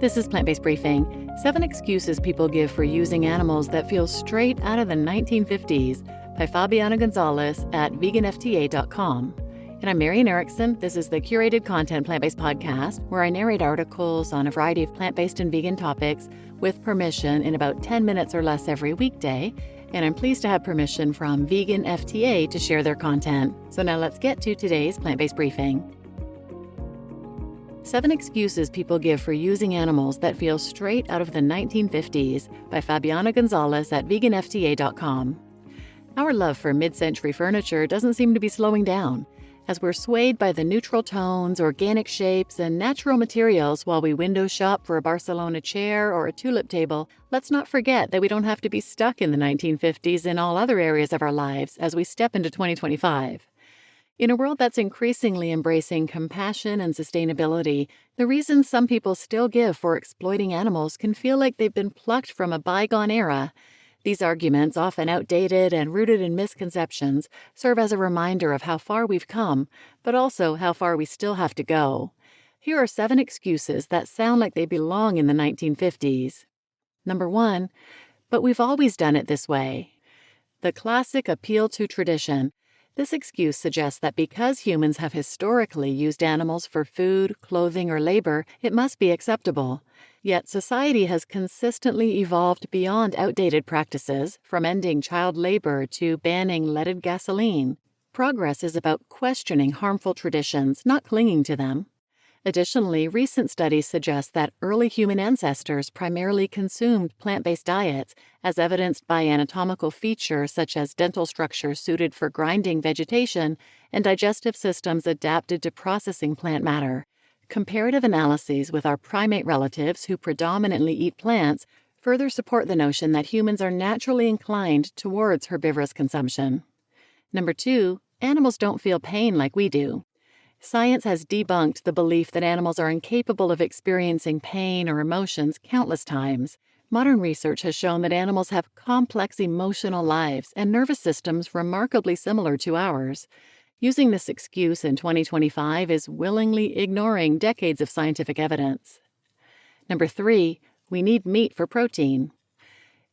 This is Plant-Based Briefing, 7 excuses people give for using animals that feel straight out of the 1950s by Fabiana González at VeganFTA.com. And I'm Marian Erickson. This is the curated content plant-based podcast where I narrate articles on a variety of plant-based and vegan topics with permission in about 10 minutes or less every weekday. And I'm pleased to have permission from VeganFTA to share their content. So now let's get to today's plant-based briefing. 7 excuses people give for using animals that feel straight out of the 1950s by Fabiana González at VeganFTA.com. Our love for mid-century furniture doesn't seem to be slowing down, as we're swayed by the neutral tones, organic shapes, and natural materials while we window shop for a Barcelona chair or a tulip table. Let's not forget that we don't have to be stuck in the 1950s in all other areas of our lives as we step into 2025. In a world that's increasingly embracing compassion and sustainability, the reasons some people still give for exploiting animals can feel like they've been plucked from a bygone era. These arguments, often outdated and rooted in misconceptions, serve as a reminder of how far we've come, but also how far we still have to go. Here are 7 excuses that sound like they belong in the 1950s. Number 1, but we've always done it this way. The classic appeal to tradition. This excuse suggests that because humans have historically used animals for food, clothing, or labor, it must be acceptable. Yet society has consistently evolved beyond outdated practices, from ending child labor to banning leaded gasoline. Progress is about questioning harmful traditions, not clinging to them. Additionally, recent studies suggest that early human ancestors primarily consumed plant-based diets, as evidenced by anatomical features such as dental structures suited for grinding vegetation and digestive systems adapted to processing plant matter. Comparative analyses with our primate relatives who predominantly eat plants further support the notion that humans are naturally inclined towards herbivorous consumption. Number 2, animals don't feel pain like we do. Science has debunked the belief that animals are incapable of experiencing pain or emotions countless times. Modern research has shown that animals have complex emotional lives and nervous systems remarkably similar to ours. Using this excuse in 2025 is willingly ignoring decades of scientific evidence. Number 3, we need meat for protein.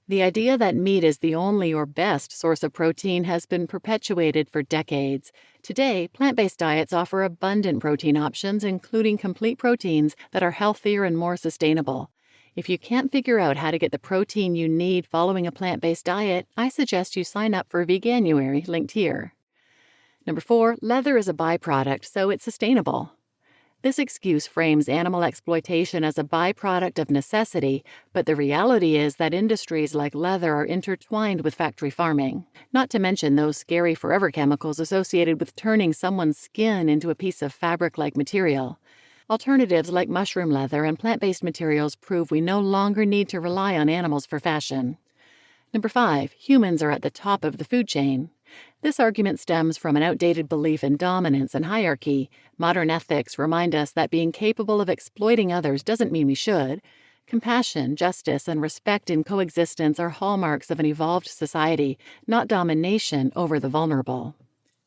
The idea that meat is the only or best source of protein has been perpetuated for decades. Today, plant-based diets offer abundant protein options, including complete proteins that are healthier and more sustainable. If you can't figure out how to get the protein you need following a plant-based diet, I suggest you sign up for Veganuary, linked here. Number 4, leather is a byproduct, so it's sustainable. This excuse frames animal exploitation as a byproduct of necessity, but the reality is that industries like leather are intertwined with factory farming, not to mention those scary forever chemicals associated with turning someone's skin into a piece of fabric-like material. Alternatives like mushroom leather and plant-based materials prove we no longer need to rely on animals for fashion. Number 5, humans are at the top of the food chain. This argument stems from an outdated belief in dominance and hierarchy. Modern ethics remind us that being capable of exploiting others doesn't mean we should. Compassion, justice, and respect in coexistence are hallmarks of an evolved society, not domination over the vulnerable.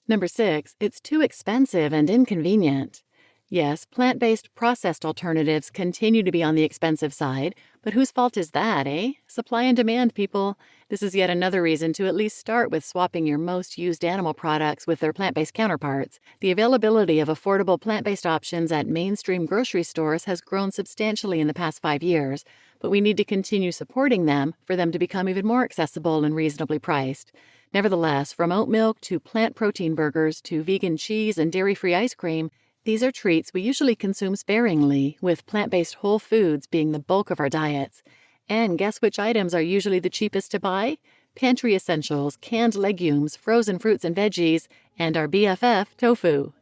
Number 6, it's too expensive and inconvenient. Yes, plant-based processed alternatives continue to be on the expensive side, but whose fault is that, eh? Supply and demand, people. This is yet another reason to at least start with swapping your most used animal products with their plant-based counterparts. The availability of affordable plant-based options at mainstream grocery stores has grown substantially in the past 5 years, but we need to continue supporting them for them to become even more accessible and reasonably priced. Nevertheless, from oat milk to plant protein burgers to vegan cheese and dairy-free ice cream, these are treats we usually consume sparingly, with plant-based whole foods being the bulk of our diets. And guess which items are usually the cheapest to buy? Pantry essentials, canned legumes, frozen fruits and veggies, and our BFF, tofu.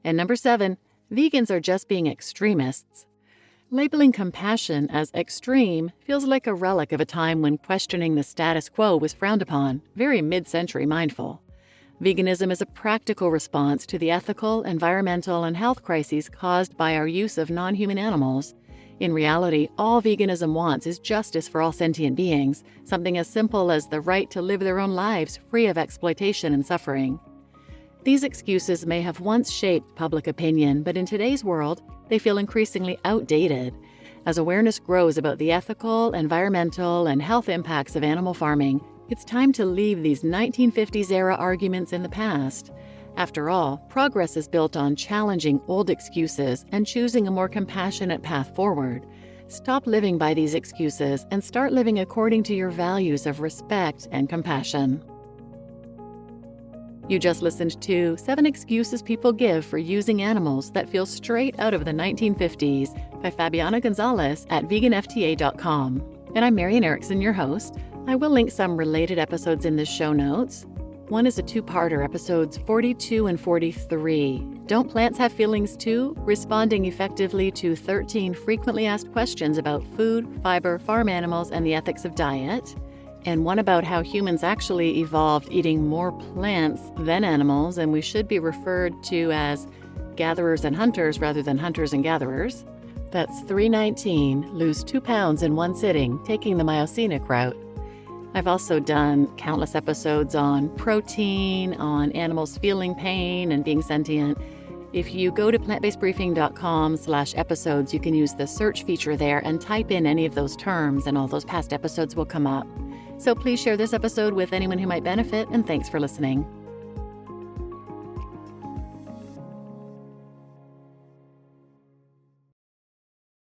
And number 7, vegans are just being extremists. Labeling compassion as extreme feels like a relic of a time when questioning the status quo was frowned upon, very mid-century mindful. Veganism is a practical response to the ethical, environmental, and health crises caused by our use of non-human animals. In reality, all veganism wants is justice for all sentient beings, something as simple as the right to live their own lives free of exploitation and suffering. These excuses may have once shaped public opinion, but in today's world, they feel increasingly outdated. As awareness grows about the ethical, environmental, and health impacts of animal farming, it's time to leave these 1950s-era arguments in the past. After all, progress is built on challenging old excuses and choosing a more compassionate path forward. Stop living by these excuses and start living according to your values of respect and compassion. You just listened to 7 Excuses People Give for Using Animals That Feel Straight Out of the 1950s by Fabiana González at VeganFTA.com. And I'm Marian Erickson, your host. I will link some related episodes in the show notes. One is a 2-parter, episodes 42 and 43. Don't plants have feelings too? Responding effectively to 13 frequently asked questions about food, fiber, farm animals, and the ethics of diet. And one about how humans actually evolved eating more plants than animals, and we should be referred to as gatherers and hunters rather than hunters and gatherers. That's 319, lose 2 pounds in one sitting, taking the myocenic route. I've also done countless episodes on protein, on animals feeling pain and being sentient. If you go to plantbasedbriefing.com/episodes, you can use the search feature there and type in any of those terms, and all those past episodes will come up. So please share this episode with anyone who might benefit, and thanks for listening.